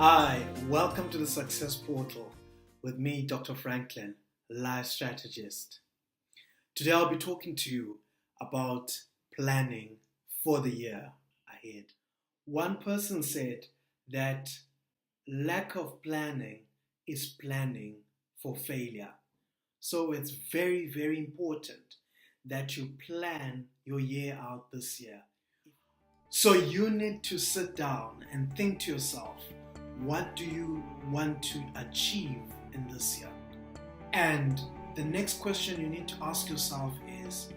Hi, welcome to the Success Portal with me, Dr. Franklin, life strategist. Today I'll be talking to you about planning for the year ahead. One person said that lack of planning is planning for failure. So it's very, very important that you plan your year out this year. So you need to sit down and think to yourself, what do you want to achieve in this year? And the next question you need to ask yourself is,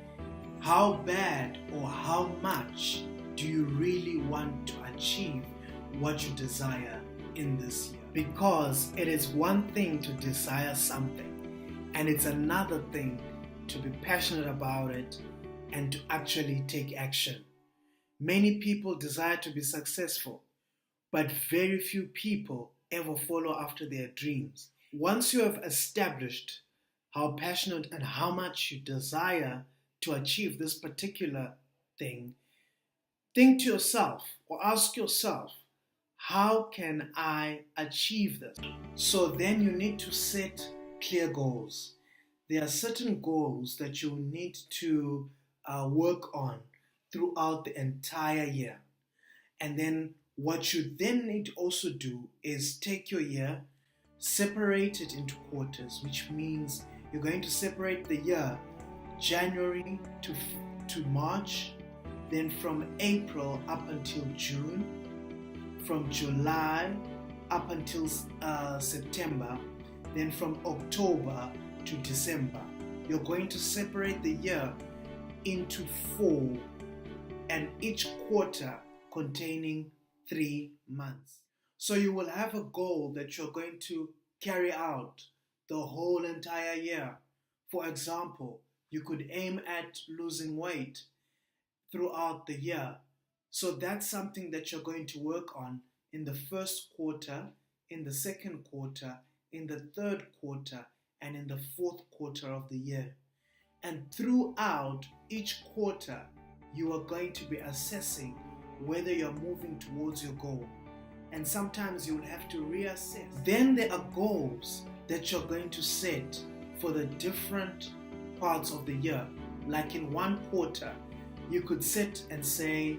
how bad or how much do you really want to achieve what you desire in this year? Because it is one thing to desire something, and it's another thing to be passionate about it and to actually take action. Many people desire to be successful, but very few people ever follow after their dreams. Once you have established how passionate and how much you desire to achieve this particular thing, think to yourself or ask yourself, how can I achieve this? So then you need to set clear goals. There are certain goals that you need to work on throughout the entire year. And then what you then need to also do is take your year, separate it into quarters, which means you're going to separate the year January to March, then from April up until June, from July up until September, then from October to December. You're going to separate the year into 4, and each quarter containing 3 months. So you will have a goal that you're going to carry out the whole entire year. For example, you could aim at losing weight throughout the year. So that's something that you're going to work on in the first quarter, in the second quarter, in the third quarter, and in the fourth quarter of the year. And throughout each quarter, you are going to be assessing whether you're moving towards your goal. And sometimes you will have to reassess. Then there are goals that you're going to set for the different parts of the year. Like in one quarter, you could set and say,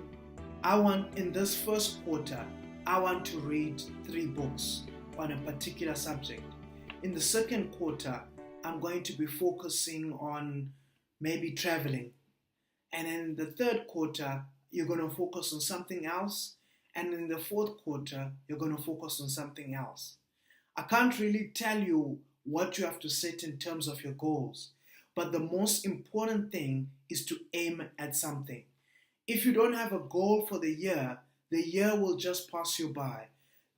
in this first quarter, I want to read 3 books on a particular subject. In the second quarter, I'm going to be focusing on maybe traveling. And in the third quarter, you're going to focus on something else. And in the fourth quarter, you're going to focus on something else. I can't really tell you what you have to set in terms of your goals. But the most important thing is to aim at something. If you don't have a goal for the year will just pass you by.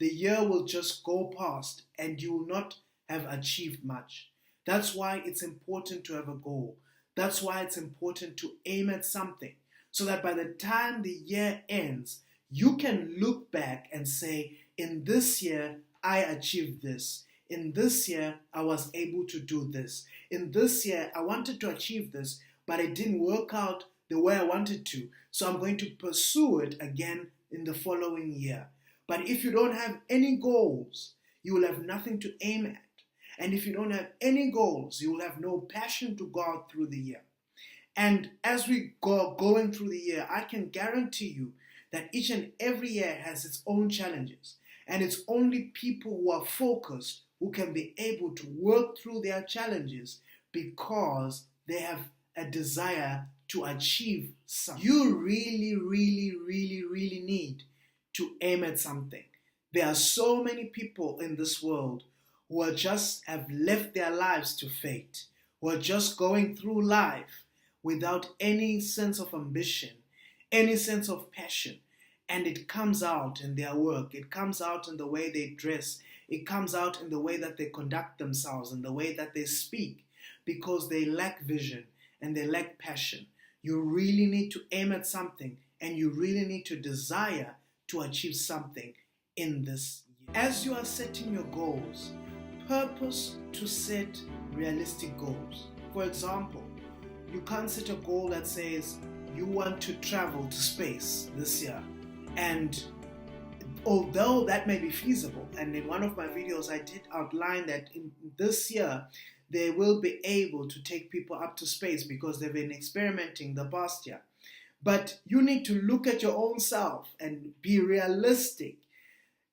The year will just go past and you will not have achieved much. That's why it's important to have a goal. That's why it's important to aim at something, so that by the time the year ends, you can look back and say, in this year, I achieved this. In this year, I was able to do this. In this year, I wanted to achieve this, but it didn't work out the way I wanted to. So I'm going to pursue it again in the following year. But if you don't have any goals, you will have nothing to aim at. And if you don't have any goals, you will have no passion to go out through the year. And as we go going through the year, I can guarantee you that each and every year has its own challenges. And it's only people who are focused who can be able to work through their challenges because they have a desire to achieve something. You really, really, really, really need to aim at something. There are so many people in this world who are just have left their lives to fate, who are just going through life without any sense of ambition, any sense of passion. And it comes out in their work. It comes out in the way they dress. It comes out in the way that they conduct themselves, in the way that they speak, because they lack vision and they lack passion. You really need to aim at something, and you really need to desire to achieve something in this year. As you are setting your goals, purpose to set realistic goals. For example, you can't set a goal that says you want to travel to space this year, and although that may be feasible, and in one of my videos I did outline that in this year they will be able to take people up to space because they've been experimenting the past year. But you need to look at your own self and be realistic.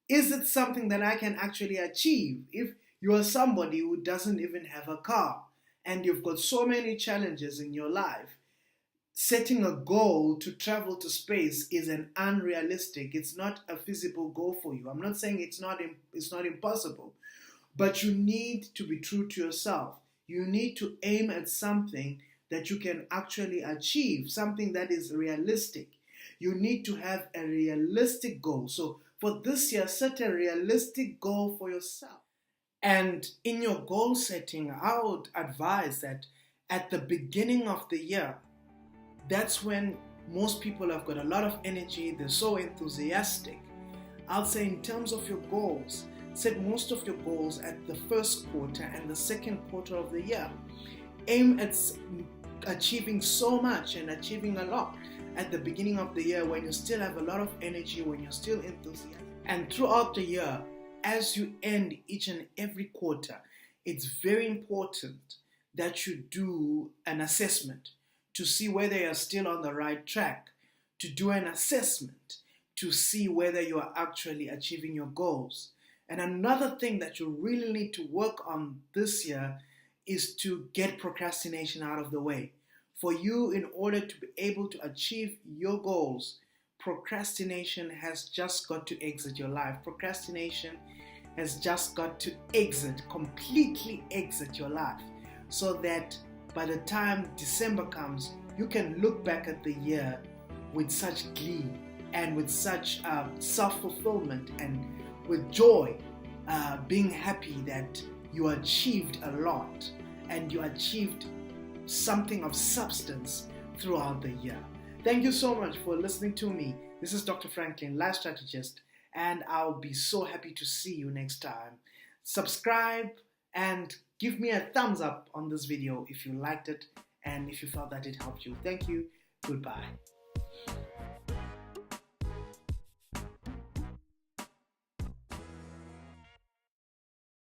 Is it something that I can actually achieve? If you are somebody who doesn't even have a car and you've got so many challenges in your life, setting a goal to travel to space is an unrealistic. It's not a feasible goal for you. I'm not saying it's not impossible, but you need to be true to yourself. You need to aim at something that you can actually achieve, something that is realistic. You need to have a realistic goal. So for this year, set a realistic goal for yourself. And in your goal setting, I would advise that at the beginning of the year, that's when most people have got a lot of energy, they're so enthusiastic. I'll say in terms of your goals, set most of your goals at the first quarter and the second quarter of the year. Aim at achieving so much and achieving a lot at the beginning of the year when you still have a lot of energy, when you're still enthusiastic. And throughout the year, as you end each and every quarter, it's very important that you do an assessment to see whether you're still on the right track, to do an assessment to see whether you are actually achieving your goals. And another thing that you really need to work on this year is to get procrastination out of the way. For you, in order to be able to achieve your goals, procrastination has just got to exit your life. Procrastination has just got to completely exit your life, so that by the time December comes, you can look back at the year with such glee and with such self-fulfillment and with joy, being happy that you achieved a lot and you achieved something of substance throughout the year. Thank you so much for listening to me. This is Dr. Franklin, life strategist, and I'll be so happy to see you next time. Subscribe and give me a thumbs up on this video if you liked it and if you felt that it helped you. Thank you. Goodbye.